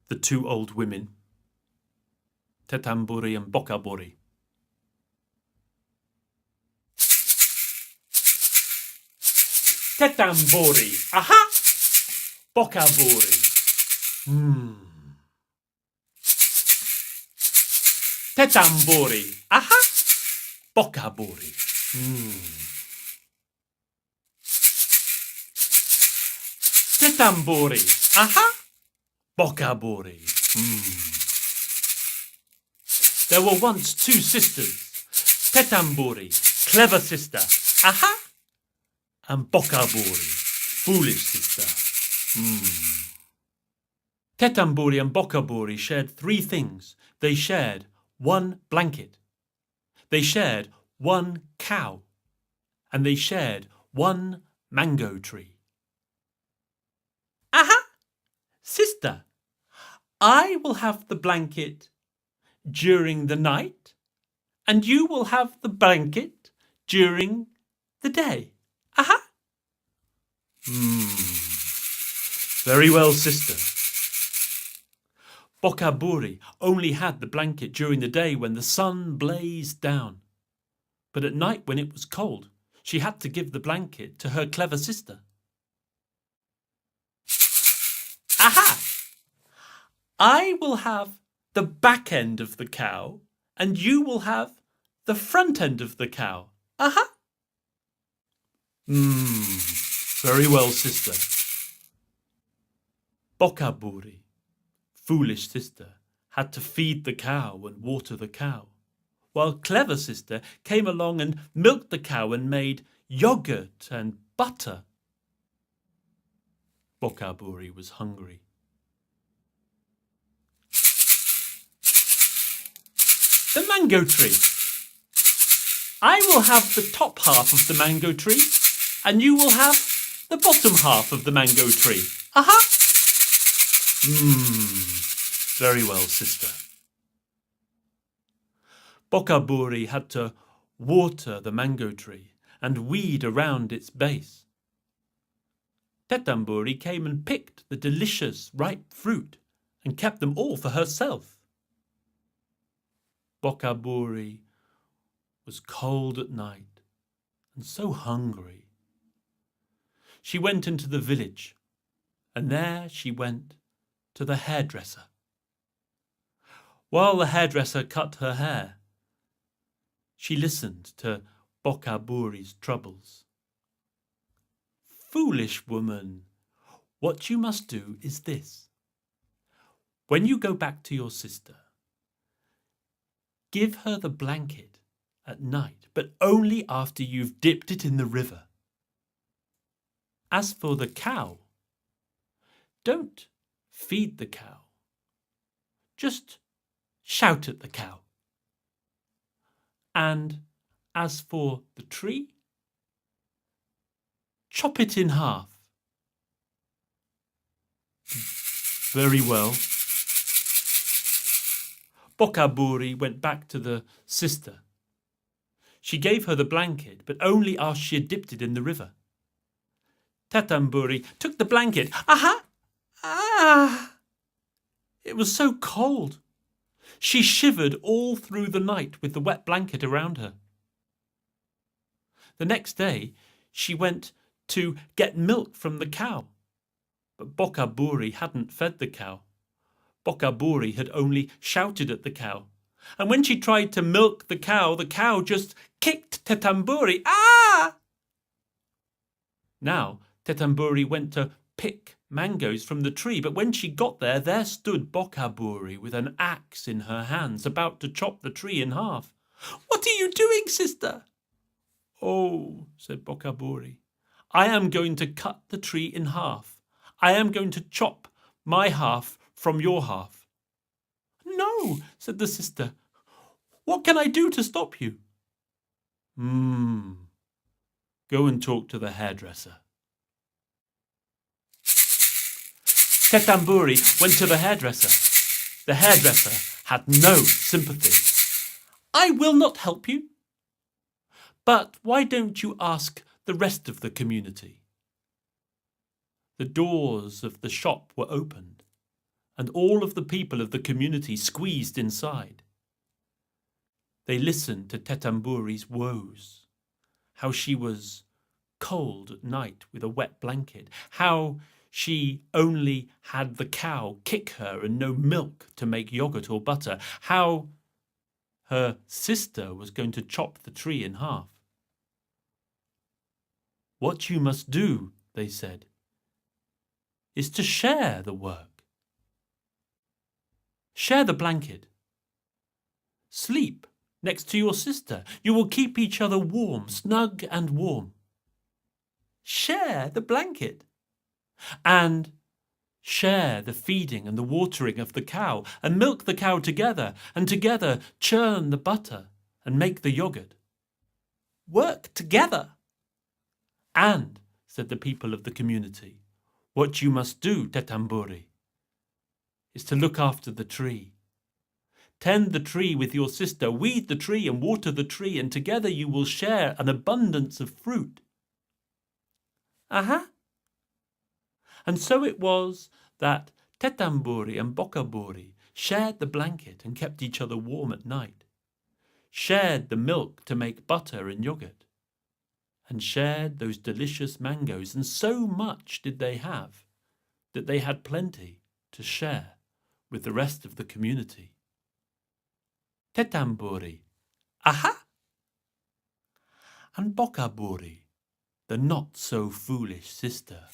The two old women, Tetamburi and Bokaburi. Tetamburi, aha! Bokaburi. Tetamburi, aha! Bokaburi. Tetamburi, aha! Bokaburi. There were once two sisters, Tetamburi, clever sister, aha! And Bokaburi, foolish sister. Tetamburi and Bokaburi shared three things. They shared one blanket. They shared one cow. And they shared one mango tree. Aha! Sister, I will have the blanket during the night, and you will have the blanket during the day. Aha! Very well, sister. Bokaburi only had the blanket during the day when the sun blazed down. But at night when it was cold, she had to give the blanket to her clever sister. Aha! I will have the back end of the cow, and you will have the front end of the cow. Aha! Very well, sister. Bokaburi, foolish sister, had to feed the cow and water the cow, while clever sister came along and milked the cow and made yogurt and butter. Bokaburi was hungry. The mango tree. I will have the top half of the mango tree, and you will have the bottom half of the mango tree. Aha! Very well, sister. Bokaburi had to water the mango tree and weed around its base. Tetamburi came and picked the delicious ripe fruit and kept them all for herself. Bokaburi was cold at night and so hungry. She went into the village, and there she went to the hairdresser. While the hairdresser cut her hair, she listened to Bokaburi's troubles. Foolish woman, what you must do is this. When you go back to your sister, give her the blanket at night, but only after you've dipped it in the river. As for the cow, don't feed the cow. Just shout at the cow. And as for the tree, chop it in half. Very well. Bokaburi went back to the sister. She gave her the blanket, but only after she had dipped it in the river. Tetamburi took the blanket. Aha! Ah! It was so cold. She shivered all through the night with the wet blanket around her. The next day, she went to get milk from the cow. But Bokaburi hadn't fed the cow. Bokaburi had only shouted at the cow. And when she tried to milk the cow just kicked Tetamburi. Ah! Now, Tetamburi went to pick mangoes from the tree, but when she got there stood Bokaburi with an axe in her hands, about to chop the tree in half. What are you doing, sister? Oh, said Bokaburi, I am going to cut the tree in half. I am going to chop my half from your half. No, said the sister. What can I do to stop you? Go and talk to the hairdresser. Tetamburi went to the hairdresser. The hairdresser had no sympathy. I will not help you. But why don't you ask the rest of the community? The doors of the shop were opened, and all of the people of the community squeezed inside. They listened to Tetamburi's woes, how she was cold at night with a wet blanket, how she only had the cow kick her and no milk to make yogurt or butter, how her sister was going to chop the tree in half. What you must do, they said, is to share the work. Share the blanket. Sleep next to your sister. You will keep each other warm, snug and warm. Share the blanket. And share the feeding and the watering of the cow, and milk the cow together, and together churn the butter and make the yogurt. Work together. And, said the people of the community, what you must do, Tetamburi, is to look after the tree. Tend the tree with your sister, weed the tree and water the tree, and together you will share an abundance of fruit. And so it was that Tetamburi and Bokaburi shared the blanket and kept each other warm at night, shared the milk to make butter and yogurt, and shared those delicious mangoes, and so much did they have that they had plenty to share with the rest of the community. Tetamburi, and Bokaburi, the not-so-foolish sister.